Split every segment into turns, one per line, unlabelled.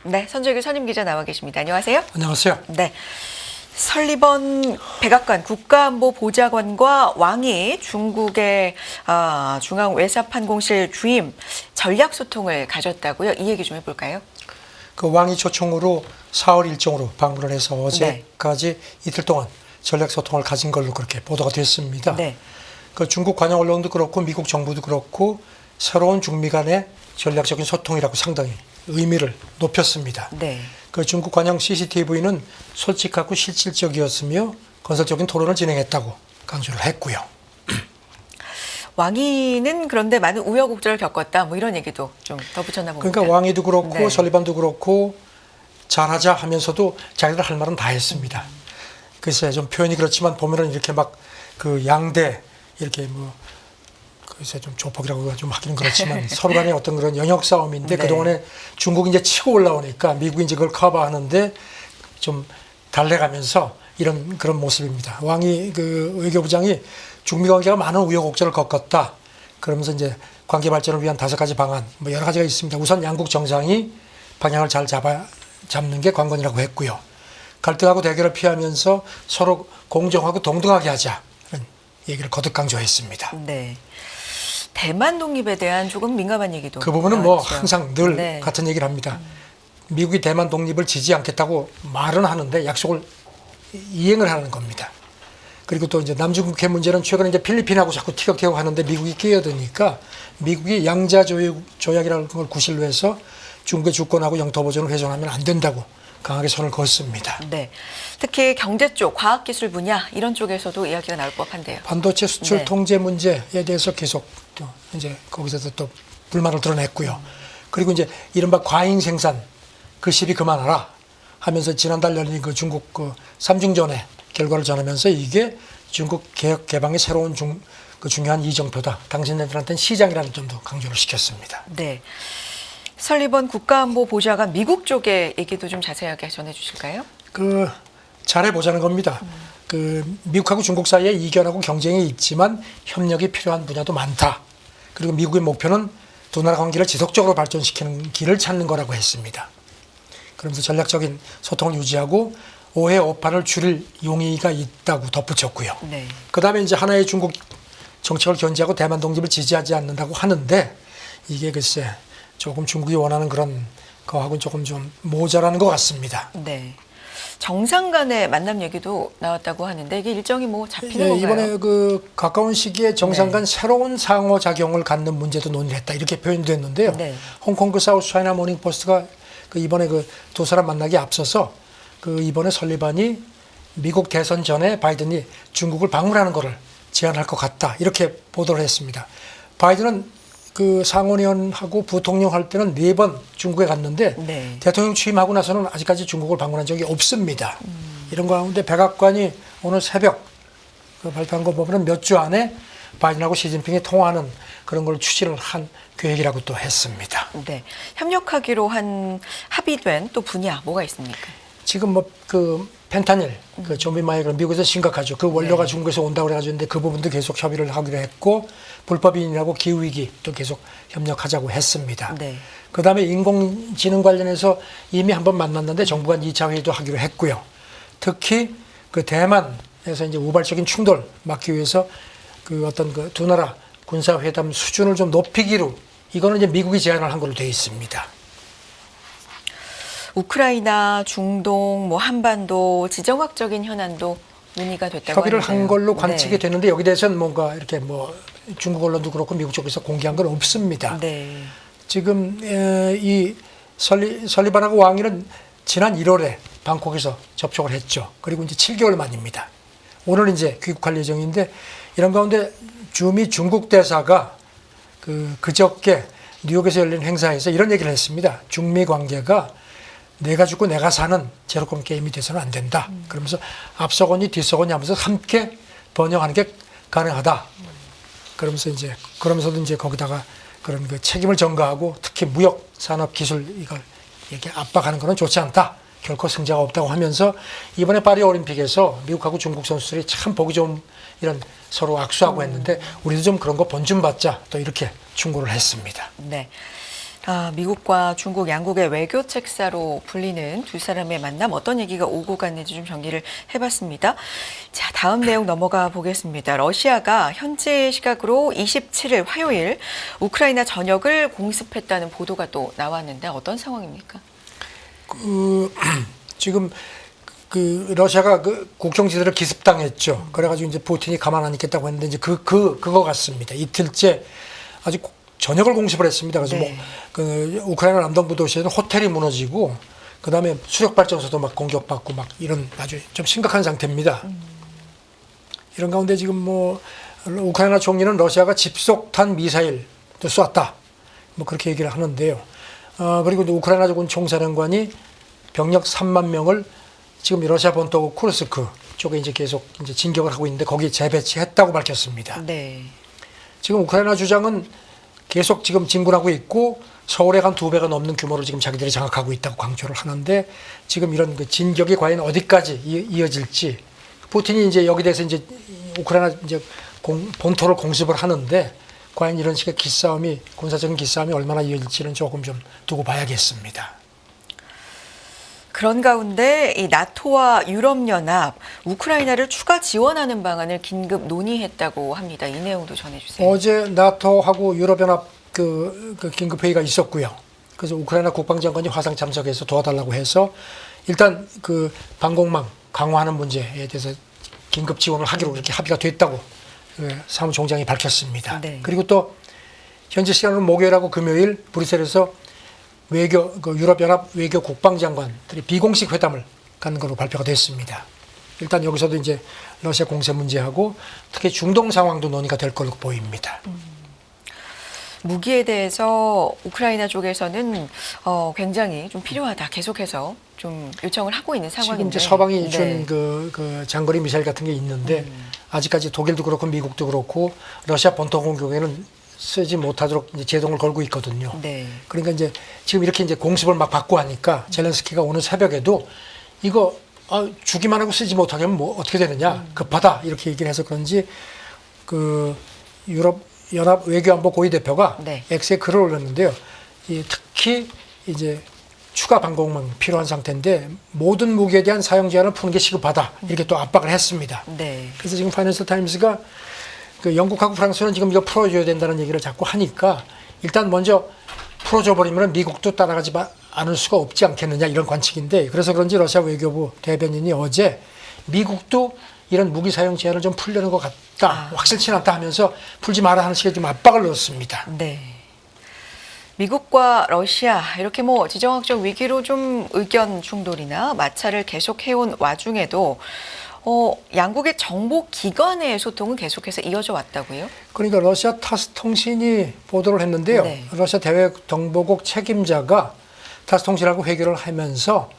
네, 선재규 선임 기자 나와 계십니다. 안녕하세요.
안녕하세요.
네. 설리번 백악관 국가안보보좌관과 왕이 중국의 중앙외사판공실 주임 전략소통을 가졌다고요? 이 얘기 좀 해볼까요?
그 왕이 초청으로 4월 일정으로 방문을 해서 어제까지 이틀 동안 전략소통을 가진 걸로 그렇게 보도가 됐습니다.
네.
그 중국 관영 언론도 그렇고 미국 정부도 그렇고 새로운 중미 간의 전략적인 소통이라고 상당히 의미를 높였습니다.
네.
그 중국 관영 CCTV는 솔직하고 실질적이었으며 건설적인 토론을 진행했다고 강조를 했고요.
왕이는 그런데 많은 우여곡절을 겪었다. 뭐 이런 얘기도 좀 덧붙였나 봅니다.
그러니까 왕이도 그렇고
네.
설리반도 그렇고 잘하자 하면서도 자기들 할 말은 다 했습니다. 글쎄 좀 표현이 그렇지만 보면은 이렇게 막 그 양대 이렇게 뭐 글쎄 좀 조폭이라고 좀 하기는 그렇지만 서로 간의 어떤 그런 영역 싸움인데
네.
그동안에 중국이 이제 치고 올라오니까 미국이 이제 그걸 커버하는데 좀 달래가면서 이런 그런 모습입니다. 왕이 그 외교부장이 중미 관계가 많은 우여곡절을 겪었다. 그러면서 이제 관계 발전을 위한 5가지 방안 뭐 여러 가지가 있습니다. 우선 양국 정상이 방향을 잘 잡는 게 관건이라고 했고요. 갈등하고 대결을 피하면서 서로 공정하고 동등하게 하자. 이런 얘기를 거듭 강조했습니다.
네. 대만 독립에 대한 조금 민감한 얘기도
그 부분은 뭐
나왔죠.
항상 늘
네.
같은 얘기를 합니다. 미국이 대만 독립을 지지 않겠다고 말은 하는데 약속을 이행을 하는 겁니다. 그리고 또 이제 남중국해 문제는 최근에 이제 필리핀하고 자꾸 티격태격 하는데 미국이 끼어드니까 미국이 양자 조약이라는 걸 구실로 해서 중국의 주권하고 영토 보존을 훼손하면 안 된다고 강하게 선을 그었습니다.
네. 특히 경제 쪽, 과학기술 분야 이런 쪽에서도 이야기가 나올 법한데요.
반도체 수출
네.
통제 문제에 대해서 계속 또 이제 거기서도 또 불만을 드러냈고요. 그리고 이제 이른바 과잉 생산 그 시비 그만하라 하면서 지난달 열린 그 중국 그 삼중전의 결과를 전하면서 이게 중국 개혁 개방의 새로운 그 중요한 이정표다. 당신네들한테는 시장이라는 점도 강조를 시켰습니다.
네. 설리번 국가안보보좌관 미국 쪽의 얘기도 좀 자세하게 전해 주실까요?
그 잘해보자는 겁니다. 그 미국하고 중국 사이에 이견하고 경쟁이 있지만 협력이 필요한 분야도 많다. 그리고 미국의 목표는 두 나라 관계를 지속적으로 발전시키는 길을 찾는 거라고 했습니다. 그러면서 전략적인 소통을 유지하고 오해 오판을 줄일 용의가 있다고 덧붙였고요.
네.
그다음에 이제 하나의 중국 정책을 견지하고 대만 독립을 지지하지 않는다고 하는데 이게 글쎄 조금 중국이 원하는 그런 거하고는 조금 좀 모자라는 것 같습니다.
네. 정상 간의 만남 얘기도 나왔다고 하는데 이게 일정이 뭐 잡히는 건가요?
이번에 그 가까운 시기에 정상 간
네.
새로운 상호작용을 갖는 문제도 논의를 했다. 이렇게 표현됐는데요.
네.
홍콩 그 사우스 차이나 모닝 포스트가 그 이번에 그 두 사람 만나기 앞서서 그 이번에 설리반이 미국 대선 전에 바이든이 중국을 방문하는 것을 제안할 것 같다. 이렇게 보도를 했습니다. 바이든은 그 상원의원하고 부통령 할 때는 4번 중국에 갔는데
네.
대통령 취임하고 나서는 아직까지 중국을 방문한 적이 없습니다. 이런 가운데 백악관이 오늘 새벽 그 발표한 거 보면 몇 주 안에 바이든하고 시진핑이 통화하는 그런 걸 추진을 한 계획이라고 또 했습니다.
네. 협력하기로 한 합의된 또 분야 뭐가 있습니까?
지금 뭐 그 펜타닐, 그 좀비 마약을 미국에서 심각하죠. 그 원료가
네.
중국에서 온다고 그래가지고 그 부분도 계속 협의를 하기로 했고 불법인이라고 기후위기 또 계속 협력하자고 했습니다.
네.
그다음에 인공지능 관련해서 이미 한번 만났는데 정부 간 2차 회의도 하기로 했고요. 특히 그 대만에서 이제 우발적인 충돌 막기 위해서 그 어떤 그 두 나라 군사회담 수준을 좀 높이기로 이거는 이제 미국이 제안을 한 걸로 되어 있습니다.
우크라이나, 중동, 뭐 한반도 지정학적인 현안도 논의가 됐다고
협의를
하는데요.
한 걸로 관측이
네.
되는데 여기 대해서는 뭔가 이렇게 뭐 중국 언론도 그렇고 미국 쪽에서 공개한 건 없습니다.
네.
지금 이 설리반하고 왕이는 지난 1월에 방콕에서 접촉을 했죠. 그리고 이제 7개월 만입니다. 오늘 이제 귀국할 예정인데 이런 가운데 주미 중국 대사가 그저께 뉴욕에서 열린 행사에서 이런 얘기를 했습니다. 중미 관계가 내가 죽고 내가 사는 제로컴 게임이 돼서는 안 된다. 그러면서 앞서거니 뒤서거니 하면서 함께 번영하는 게 가능하다. 그러면서도 이제 거기다가 그런 그 책임을 전가하고 특히 무역, 산업, 기술 이걸 이렇게 압박하는 것은 좋지 않다. 결코 승자가 없다고 하면서 이번에 파리 올림픽에서 미국하고 중국 선수들이 참 보기 좋은 이런 서로 악수하고 했는데 우리도 좀 그런 거 본좀 받자 또 이렇게 충고를 했습니다.
네. 미국과 중국 양국의 외교 책사로 불리는 두 사람의 만남 어떤 얘기가 오고 갔는지 좀 정리를 해봤습니다. 자, 다음 내용 넘어가 보겠습니다. 러시아가 현재 시각으로 27일 화요일 우크라이나 전역을 공습했다는 보도가 또 나왔는데 어떤 상황입니까?
지금 러시아가 국경지대를 기습당했죠. 그래가지고 이제 푸틴이 가만 안 있겠다고 했는데 이제 그거 같습니다. 이틀째 아주 전역을 공습을 했습니다. 그래서
네.
우크라이나 남동부 도시에는 호텔이 무너지고 그다음에 수력 발전소도 막 공격받고 막 이런 아주 좀 심각한 상태입니다. 이런 가운데 지금 우크라이나 총리는 러시아가 집속탄 미사일도 쐈다. 그렇게 얘기를 하는데요. 그리고 이제 우크라이나 군 총사령관이 병력 3만 명을 지금 러시아 본토 쿠르스크 쪽에 이제 계속 이제 진격을 하고 있는데 거기 재배치했다고 밝혔습니다.
네.
지금 우크라이나 주장은 계속 지금 진군하고 있고 서울의 한 2배가 넘는 규모로 지금 자기들이 장악하고 있다고 강조를 하는데 지금 이런 진격이 과연 어디까지 이어질지 푸틴이 이제 여기 대해서 이제 우크라이나 이제 본토를 공습을 하는데 과연 이런 식의 기싸움이 군사적인 기싸움이 얼마나 이어질지는 조금 좀 두고 봐야겠습니다.
그런 가운데 이 나토와 유럽연합 우크라이나를 추가 지원하는 방안을 긴급 논의했다고 합니다. 이 내용도 전해주세요.
어제 나토하고 유럽연합 그 긴급회의가 있었고요. 그래서 우크라이나 국방장관이 화상 참석해서 도와달라고 해서 일단 그 방공망 강화하는 문제에 대해서 긴급 지원을 하기로 그렇게 합의가 됐다고 사무총장이 밝혔습니다.
네.
그리고 또 현지 시간으로 목요일하고 금요일 브뤼셀에서 유럽연합 외교 국방장관들이 비공식 회담을 갖는 걸로 발표가 됐습니다. 일단 여기서도 이제 러시아 공세 문제하고 특히 중동 상황도 논의가 될 걸로 보입니다.
무기에 대해서 우크라이나 쪽에서는 굉장히 좀 필요하다. 계속해서 좀 요청을 하고 있는 상황인데.
지금 이제 서방이
네.
준 그 장거리 미사일 같은 게 있는데 아직까지 독일도 그렇고 미국도 그렇고 러시아 본토 공격에는 쓰지 못하도록 이제 제동을 걸고 있거든요.
네.
그러니까 이제 지금 이렇게 이제 공습을 막 받고 하니까 젤렌스키가 오늘 새벽에도 이거 주기만 하고 쓰지 못하게 하면 뭐 어떻게 되느냐 급하다 이렇게 얘기를 해서 그런지 그 유럽 연합 외교안보 고위 대표가
네.
X에 글을 올렸는데요. 특히 이제 추가 방공망 필요한 상태인데 모든 무기에 대한 사용 제한을 푸는 게 시급하다 이렇게 또 압박을 했습니다.
네.
그래서 지금 파이낸셜 타임스가 그 영국하고 프랑스는 지금 이거 풀어줘야 된다는 얘기를 자꾸 하니까 일단 먼저 풀어줘 버리면 미국도 따라가지 않을 수가 없지 않겠느냐 이런 관측인데 그래서 그런지 러시아 외교부 대변인이 어제 미국도 이런 무기 사용 제한을 좀 풀려는 것 같다. 확실치는 않다 하면서 풀지 마라 하는 식의 좀 압박을 넣었습니다.
네. 미국과 러시아 이렇게 지정학적 위기로 좀 의견 충돌이나 마찰을 계속해온 와중에도 양국의 정보 기관의 소통은 계속해서 이어져 왔다고요?
그러니까 러시아 타스 통신이 보도를 했는데요.
네.
러시아 대외 정보국 책임자가 타스 통신하고 회견을 하면서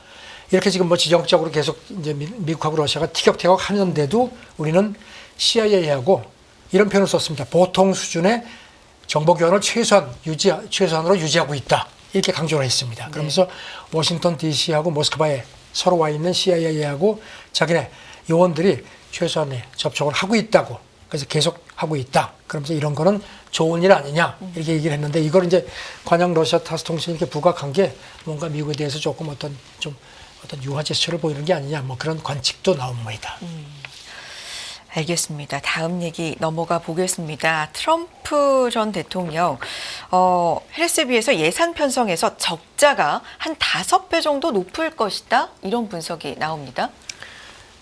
이렇게 지금 지정적으로 계속 이제 미국하고 러시아가 티격태격 하는데도 우리는 CIA하고 이런 표현을 썼습니다. 보통 수준의 정보 교환을 최소한으로 유지하고 있다. 이렇게 강조를 했습니다. 그러면서 워싱턴 DC하고 모스크바에 서로 와 있는 CIA하고 자기네 요원들이 최소한의 접촉을 하고 있다고. 그래서 계속 하고 있다. 그러면서 이런 거는 좋은 일 아니냐. 이렇게 얘기를 했는데 이걸 이제 관영 러시아 타스 통신이 이렇게 부각한 게 뭔가 미국에 대해서 조금 어떤 유화 제스처를 보이는 게 아니냐. 그런 관측도 나옵니다.
알겠습니다. 다음 얘기 넘어가 보겠습니다. 트럼프 전 대통령 해리스에 비해서 예산 편성에서 적자가 한 5배 정도 높을 것이다. 이런 분석이 나옵니다.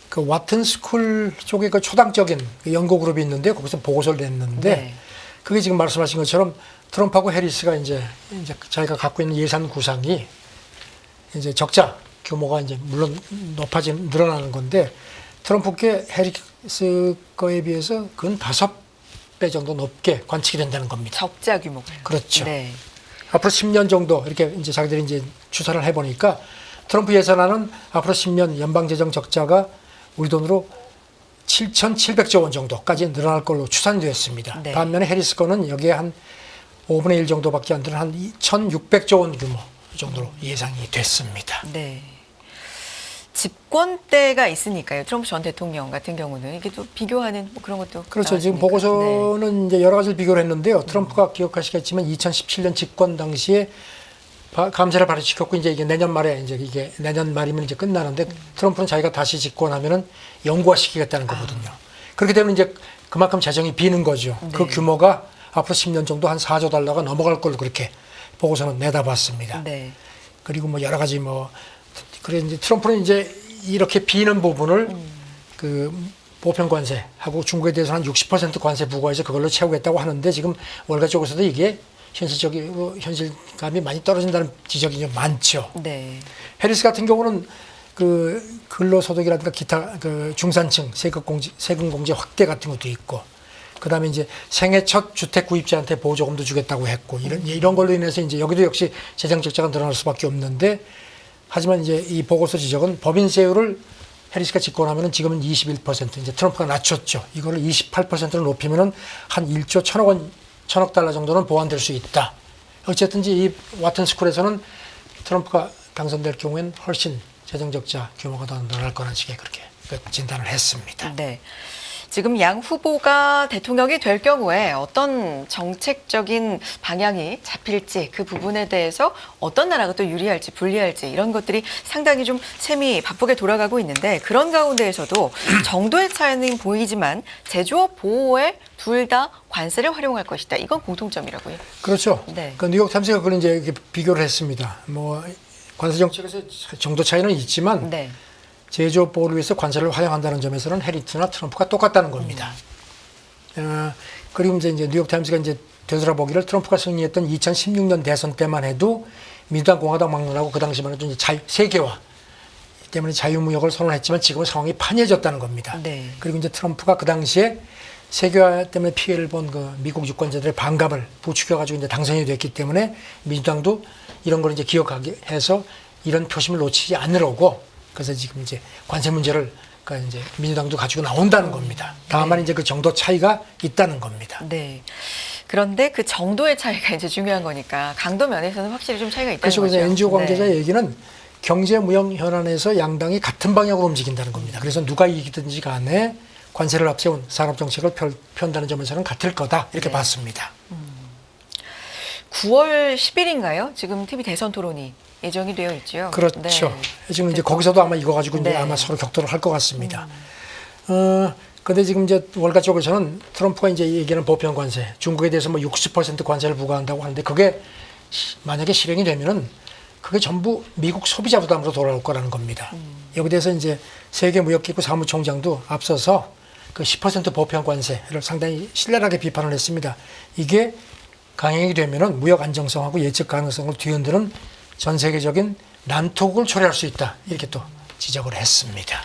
그 와튼 스쿨 쪽에 그 초당적인 연구 그룹이 있는데 거기서 보고서를 냈는데
네.
그게 지금 말씀하신 것처럼 트럼프하고 해리스가 이제 자기가 갖고 있는 예산 구상이 이제 적자 규모가 이제 물론 늘어나는 건데 트럼프께 해리스 거에 비해서 근 5배 정도 높게 관측이 된다는 겁니다.
적자 규모가요.
그렇죠.
네.
앞으로 10년 정도 이렇게 이제 자기들이 이제 추산을 해보니까 트럼프 예산안은 앞으로 10년 연방재정 적자가 우리 돈으로 7,700조 원 정도까지 늘어날 걸로 추산이 되었습니다.
네.
반면에 해리스 거는 여기에 한 5분의 1 정도밖에 안 되는 한 1,600조 원 규모 정도로 예상이 됐습니다.
네. 집권 때가 있으니까요. 트럼프 전 대통령 같은 경우는 이게 또 비교하는 뭐 그런 것도
그렇죠. 지금
나왔으니까.
보고서는 이제 여러 가지를 비교를 했는데요. 트럼프가 기억하시겠지만 2017년 집권 당시에 감사를 발의시켰고 이제 이게 내년 말에 이제 이게 내년 말이면 이제 끝나는데 트럼프는 자기가 다시 집권하면은 영구화시키겠다는 거거든요. 그렇게 되면 이제 그만큼 재정이 비는 거죠.
네.
그 규모가 앞으로 10년 정도 한 4조 달러가 넘어갈 걸로 그렇게 보고서는 내다봤습니다.
네.
그리고 뭐 여러 가지 뭐 그래 이제 트럼프는 이제 이렇게 비는 부분을 그 보편 관세하고 중국에 대해서 한 60% 관세 부과해서 그걸로 채우겠다고 하는데 지금 월가 쪽에서도 이게 현실감이 많이 떨어진다는 지적이 좀 많죠.
네.
해리스 같은 경우는 그 근로소득이라든가 기타 그 중산층 세금 공제 확대 같은 것도 있고, 그다음에 이제 생애 첫 주택 구입자한테 보조금도 주겠다고 했고 이런 걸로 인해서 이제 여기도 역시 재정 적자가 늘어날 수밖에 없는데, 하지만 이제 이 보고서 지적은 법인세율을 해리스가 집권하면은 지금은 21% 이제 트럼프가 낮췄죠. 이거를 28%로 높이면은 한 1조 1,000억 달러 정도는 보완될 수 있다. 어쨌든지 이 와튼 스쿨에서는 트럼프가 당선될 경우엔 훨씬 재정 적자 규모가 더 늘어날 거라는 식의 그렇게 진단을 했습니다.
네. 지금 양 후보가 대통령이 될 경우에 어떤 정책적인 방향이 잡힐지 그 부분에 대해서 어떤 나라가 또 유리할지 불리할지 이런 것들이 상당히 좀 셈이 바쁘게 돌아가고 있는데, 그런 가운데에서도 정도의 차이는 보이지만 제조업 보호에 둘 다 관세를 활용할 것이다. 이건 공통점이라고요.
그렇죠.
네.
그 뉴욕 타임스가 그걸 이제 이렇게 비교를 했습니다. 뭐 관세 정책에서 정도 차이는 있지만
네.
제조업 보호를 위해서 관세를 활용한다는 점에서는 해리스나 트럼프가 똑같다는 겁니다. 그리고 이제 뉴욕 타임스가 이제 되돌아보기를 트럼프가 승리했던 2016년 대선 때만 해도 민주당 공화당 막론하고 그 당시만 해도 이제 세계화 때문에 자유무역을 선언했지만 지금은 상황이 판이해졌다는 겁니다.
네.
그리고 이제 트럼프가 그 당시에 세계화 때문에 피해를 본 그 미국 유권자들의 반감을 부추겨가지고 이제 당선이 됐기 때문에 민주당도 이런 걸 이제 기억하게 해서 이런 표심을 놓치지 않으려고, 그래서 지금 이제 관세 문제를 그러니까 이제 민주당도 가지고 나온다는 겁니다. 다만 이제 그 정도 차이가 있다는 겁니다.
네. 그런데 그 정도의 차이가 이제 중요한 거니까 강도 면에서는 확실히 좀 차이가 있다는
그래서
거죠.
NGO 관계자
네.
얘기는 경제 무역 현안에서 양당이 같은 방향으로 움직인다는 겁니다. 그래서 누가 이기든지 간에 관세를 앞세운 산업 정책을 펴온다는 점에서는 같을 거다 이렇게
네.
봤습니다.
9월 10일인가요? 지금 TV 대선 토론이 예정이 되어 있죠.
그렇죠.
네.
지금 이제 거기서도 아마 이거 가지고 이제
네.
아마 서로 격돌을 할 것 같습니다. 근데 지금 이제 월가 쪽에서는 트럼프가 이제 얘기하는 보편 관세, 중국에 대해서 뭐 60% 관세를 부과한다고 하는데 그게 만약에 실행이 되면은 그게 전부 미국 소비자 부담으로 돌아올 거라는 겁니다. 여기 대해서 이제 세계무역기구 사무총장도 앞서서 그 10% 보편 관세를 상당히 신랄하게 비판을 했습니다. 이게 강행이 되면은 무역 안정성하고 예측 가능성을 뒤흔드는 전 세계적인 난투극을 초래할 수 있다. 이렇게 또 지적을 했습니다.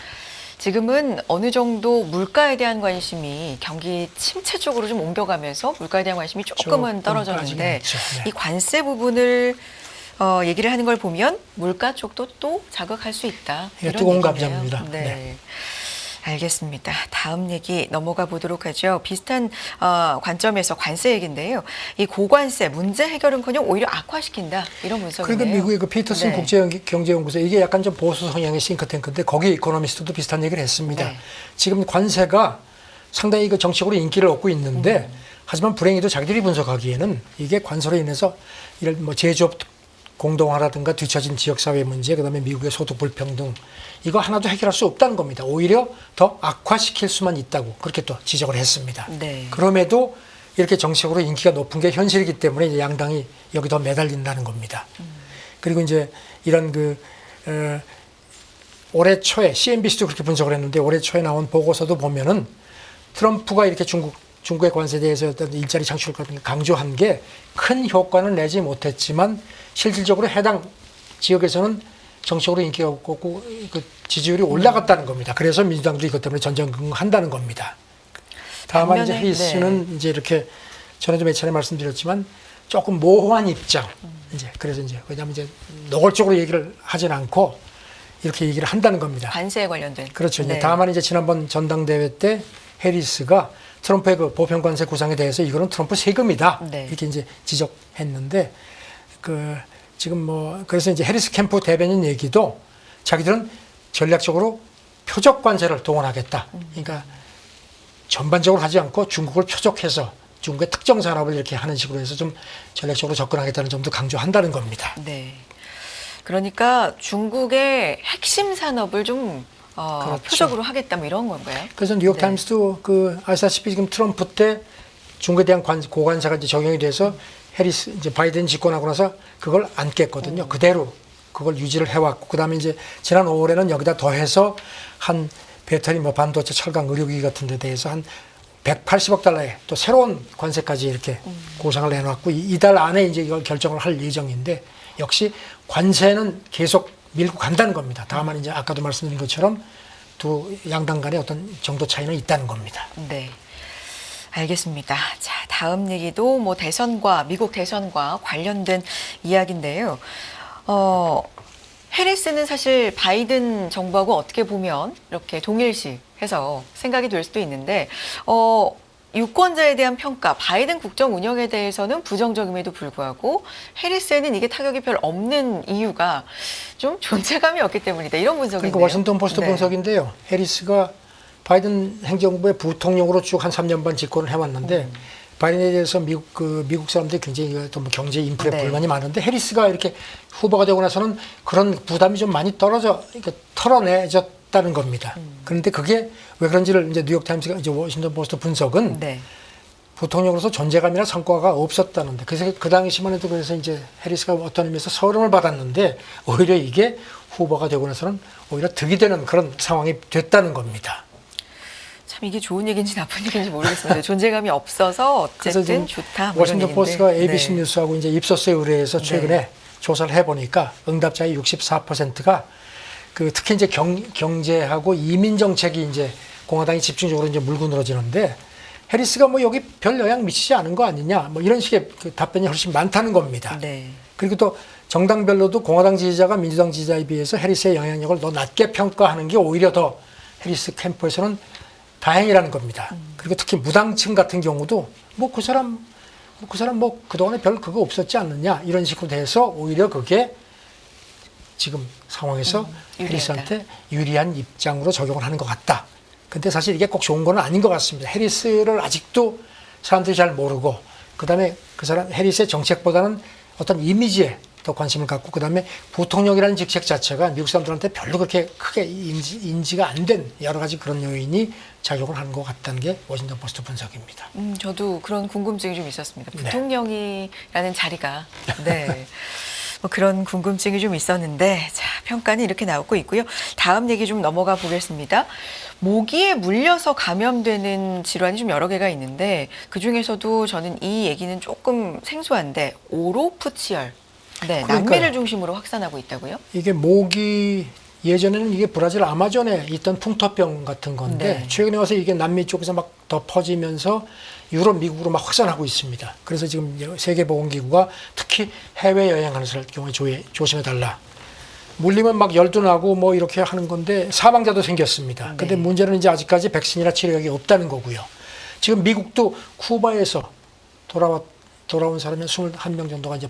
지금은 어느 정도 물가에 대한 관심이 경기 침체 쪽으로 좀 옮겨가면서 물가에 대한 관심이 조금은
조금
떨어졌는데
빠지긴 했죠. 네.
이 관세 부분을 얘기를 하는 걸 보면 물가 쪽도 또 자극할 수 있다.
예,
이런
뜨거운
얘기네요.
감자입니다.
네.
네.
알겠습니다. 다음 얘기 넘어가 보도록 하죠. 비슷한 관점에서 관세 얘기인데요. 이 고관세 문제 해결은커녕 오히려 악화시킨다. 이런 분석이네요.
그러니까 미국의 그 피터슨
네.
국제경제연구소 이게 약간 좀 보수 성향의 싱크탱크인데 거기 이코노미스트도 비슷한 얘기를 했습니다.
네.
지금 관세가 상당히 그 정치적으로 인기를 얻고 있는데 하지만 불행히도 자기들이 분석하기에는 이게 관세로 인해서 이런 뭐 제조업 공동화라든가 뒤처진 지역사회 문제, 그다음에 미국의 소득 불평등 이거 하나도 해결할 수 없다는 겁니다. 오히려 더 악화시킬 수만 있다고 그렇게 또 지적을 했습니다.
네.
그럼에도 이렇게 정치적으로 인기가 높은 게 현실이기 때문에 이제 양당이 여기 더 매달린다는 겁니다. 그리고 이제 이런 올해 초에 CNBC도 그렇게 분석을 했는데 올해 초에 나온 보고서도 보면은 트럼프가 이렇게 중국의 관세에 대해서 어떤 일자리 창출 같은 걸 강조한 게 큰 효과는 내지 못했지만 실질적으로 해당 지역에서는 정치적으로 인기가 없고 그 지지율이 올라갔다는 겁니다. 그래서 민주당도 이것 때문에 전전긍긍한다는 겁니다. 다만 이제 해리스는 이제 이렇게 전에도 몇 차례 말씀드렸지만 조금 모호한 입장. 이제 그래서 이제 왜냐하면 이제 노골적으로 얘기를 하진 않고 이렇게 얘기를 한다는 겁니다.
관세에 관련된.
그렇죠.
네.
이제 다만 이제 지난번 전당대회 때 해리스가 트럼프의 그 보편 관세 구상에 대해서 이거는 트럼프 세금이다.
네.
이렇게 이제 지적했는데 지금 뭐 그래서 이제 해리스 캠프 대변인 얘기도 자기들은 전략적으로 표적 관세를 동원하겠다. 그러니까 전반적으로 하지 않고 중국을 표적해서 중국의 특정 산업을 이렇게 하는 식으로 해서 좀 전략적으로 접근하겠다는 점도 강조한다는 겁니다.
네. 그러니까 중국의 핵심 산업을 좀
그렇죠.
표적으로 하겠다 뭐 이런 건가요?
그래서 뉴욕타임스도 아시다시피 지금 트럼프 때 중국에 대한 고관세가 이제 적용이 돼서 해리스 이제 바이든 집권하고 나서 그걸 안 깼거든요. 그대로 그걸 유지를 해왔고 그다음에 이제 지난 5월에는 여기다 더해서 한 배터리 뭐 반도체 철강 의료기기 같은 데 대해서 한 180억 달러의 또 새로운 관세까지 이렇게 고상을 해놨고 이달 안에 이제 이걸 결정을 할 예정인데 역시 관세는 계속 밀고 간다는 겁니다. 다만 이제 아까도 말씀드린 것처럼 두 양당 간의 어떤 정도 차이는 있다는 겁니다.
네. 알겠습니다. 자, 다음 얘기도 뭐 대선과 미국 대선과 관련된 이야기인데요. 해리스는 사실 바이든 정부하고 어떻게 보면 이렇게 동일시해서 생각이 될 수도 있는데 유권자에 대한 평가, 바이든 국정 운영에 대해서는 부정적임에도 불구하고 해리스에는 이게 타격이 별 없는 이유가 좀 존재감이 없기 때문이다. 이런 분석인데요.
그러니까 워싱턴 포스트
네.
분석인데요. 해리스가 바이든 행정부의 부통령으로 쭉 한 3년 반 집권을 해왔는데 바이든에 대해서 미국 사람들이 굉장히 또 뭐 경제 인플레
네.
불만이 많은데 해리스가 이렇게 후보가 되고 나서는 그런 부담이 좀 많이 떨어져 이렇게 털어내졌다는 겁니다. 그런데 그게 왜 그런지를 이제 뉴욕타임스가 이제 워싱턴 포스트 분석은
네.
부통령으로서 존재감이나 성과가 없었다는데 그래서 그 당시만 해도 그래서 이제 해리스가 어떤 의미에서 서름을 받았는데 오히려 이게 후보가 되고 나서는 오히려 득이 되는 그런 상황이 됐다는 겁니다.
참 이게 좋은 얘기인지 나쁜 얘기인지 모르겠습니다. 존재감이 없어서
그래서
어쨌든
지금
좋다. 뭐 이런
워싱턴
얘기인데.
포스트가 ABC
네.
뉴스하고 이제 입소스에 의뢰해서 최근에
네.
조사를 해보니까 응답자의 64%가 특히 이제 경제하고 이민 정책이 이제 공화당이 집중적으로 이제 물고 늘어지는데 해리스가 뭐 여기 별 영향 미치지 않은 거 아니냐 뭐 이런 식의 답변이 훨씬 많다는 겁니다.
네.
그리고 또 정당별로도 공화당 지지자가 민주당 지지자에 비해서 해리스의 영향력을 더 낮게 평가하는 게 오히려 더 해리스 캠프에서는 다행이라는 겁니다. 그리고 특히 무당층 같은 경우도 그 사람 그동안에 별 그거 없었지 않느냐 이런 식으로 돼서 오히려 그게 지금 상황에서
유리하다.
해리스한테 유리한 입장으로 적용을 하는 것 같다. 근데 사실 이게 꼭 좋은 건 아닌 것 같습니다. 해리스를 아직도 사람들이 잘 모르고 그다음에 그 사람 해리스의 정책보다는 어떤 이미지에 더 관심을 갖고 그다음에 부통령이라는 직책 자체가 미국 사람들한테 별로 그렇게 크게 인지가 안 된 여러 가지 그런 요인이 작용을 하는 것 같다는 게 워싱턴 포스트 분석입니다.
저도 그런 궁금증이 좀 있었습니다.
네.
부통령이라는 자리가 네. 뭐 그런 궁금증이 좀 있었는데 자, 평가는 이렇게 나오고 있고요. 다음 얘기 좀 넘어가 보겠습니다. 모기에 물려서 감염되는 질환이 좀 여러 개가 있는데 그중에서도 저는 이 얘기는 조금 생소한데 오로프치열. 네,
그러니까요.
남미를 중심으로 확산하고 있다고요?
이게 모기 예전에는 이게 브라질 아마존에 있던 풍토병 같은 건데
네.
최근에 와서 이게 남미 쪽에서 막 더 퍼지면서 유럽, 미국으로 막 확산하고 있습니다. 그래서 지금 세계보건기구가 특히 해외 여행하는 경우에 조심해달라. 물리면 막 열도 나고 뭐 이렇게 하는 건데 사망자도 생겼습니다. 근데
네.
문제는 이제 아직까지 백신이나 치료약이 없다는 거고요. 지금 미국도 쿠바에서 돌아온 사람이 21명 정도가 이제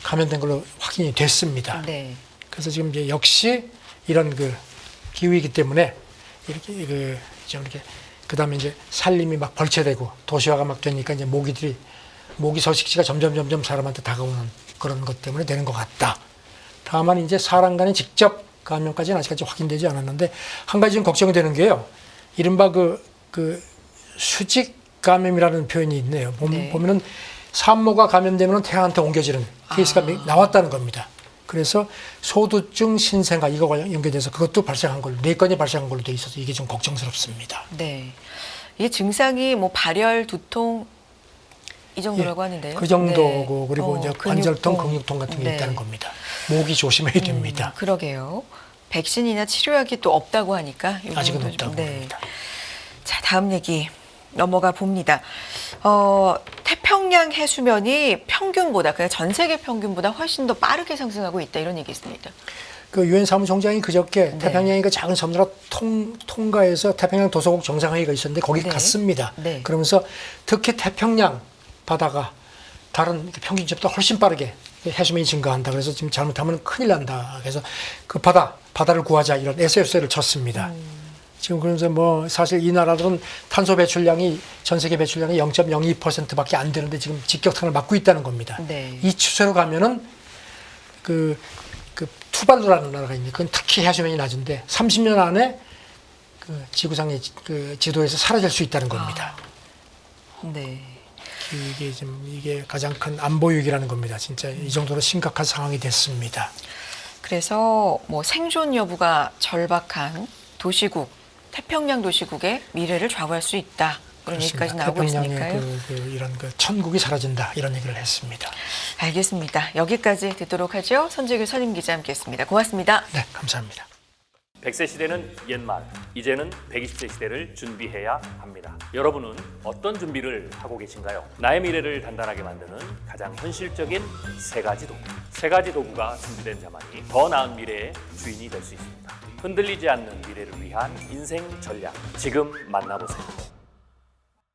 감염된 걸로 확인이 됐습니다.
네.
그래서 지금 이제 역시 이런 기후이기 때문에 이렇게 좀 이렇게 그다음에 이제 산림이 막 벌채되고 도시화가 막 되니까 이제 모기 서식지가 점점 사람한테 다가오는 그런 것 때문에 되는 것 같다. 다만 이제 사람 간의 직접 감염까지는 아직까지 확인되지 않았는데 한 가지 좀 걱정이 되는 게요. 이른바 수직 감염이라는 표현이 있네요.
네.
보면은 산모가 감염되면 태아한테 옮겨지는 케이스가 나왔다는 겁니다. 그래서 소두증 신생아 이거와 연계돼서 그것도 발생한 걸로 4건이 발생한 걸로 돼 있어서 이게 좀 걱정스럽습니다.
네. 이게 증상이 뭐 발열, 두통 이 정도라고 하는데요.
그 정도고
네.
그리고 이제
근육통.
관절통, 근육통 같은 게
네.
있다는 겁니다. 모기 조심해야 됩니다.
그러게요. 백신이나 치료약이 또 없다고 하니까 이
아직은
부분도
없다고
좀,
합니다.
자, 다음 얘기 넘어가 봅니다. 태평양 해수면이 평균보다 그냥 전 세계 평균보다 훨씬 더 빠르게 상승하고 있다 이런 얘기 있습니다.
그 유엔 사무총장이 그저께
네.
태평양이 작은 섬나라 통가에서 태평양 도서국 정상회의가 있었는데 거기
네.
갔습니다.
네.
그러면서 특히 태평양 바다가 다른 평균치보다 훨씬 빠르게 해수면이 증가한다. 그래서 지금 잘못하면 큰일 난다. 그래서 그 바다를 구하자 이런 SF세를 쳤습니다. 지금 그러면서 뭐 사실 이 나라들은 탄소 배출량이 전 세계 배출량이 0.02%밖에 안 되는데 지금 직격탄을 맞고 있다는 겁니다.
네.
이 추세로 가면은 그 투발루라는 나라가 있는데 그건 특히 해수면이 낮은데 30년 안에 그 지구상의 그 지도에서 사라질 수 있다는 겁니다.
네.
이게 가장 큰 안보 위기라는 겁니다. 진짜 이 정도로 심각한 상황이 됐습니다.
그래서 뭐 생존 여부가 절박한 도시국, 태평양 도시국의 미래를 좌우할 수 있다. 이런 얘기까지 나오고
태평양의
있으니까요.
이런 천국이 사라진다 이런 얘기를 했습니다.
알겠습니다. 여기까지 듣도록 하죠. 손재규 선임기자 함께했습니다. 고맙습니다.
네, 감사합니다.
100세 시대는 옛말, 이제는 120세 시대를 준비해야 합니다. 여러분은 어떤 준비를 하고 계신가요? 나의 미래를 단단하게 만드는 가장 현실적인 세 가지 도구가 준비된 자만이 더 나은 미래의 주인이 될 수 있습니다. 흔들리지 않는 미래를 위한 인생 전략, 지금 만나보세요.